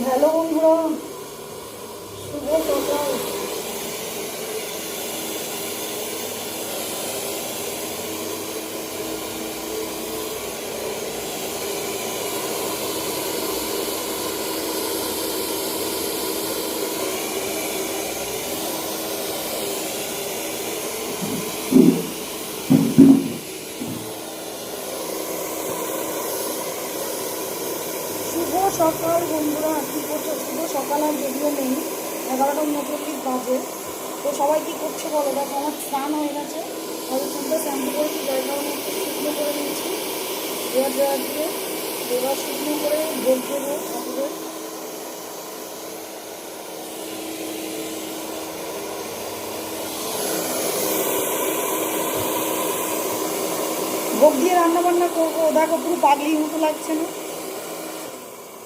Hello বন্ধুরা, শুভ সকাল। শুভ সকাল বন্ধুরা, কী করছো? শুভ সকাল আর যদিও নেই, 11টা 39 বাজে। তো সবাই কী করছে বলো? দেখো আমার স্নান হয়ে গেছে, হয়তো চুলটা শ্যাম্পু করেছি, যার কারণে একটু শুকনো করে নিয়েছি হেয়ার ড্রায়ার দিয়ে। এবার শুকনো করে ভোগ দেবো ঠাকুরের। ভোগ দিয়ে রান্না বান্না করবো। দেখো পুরো পাগলির মতো লাগছে না?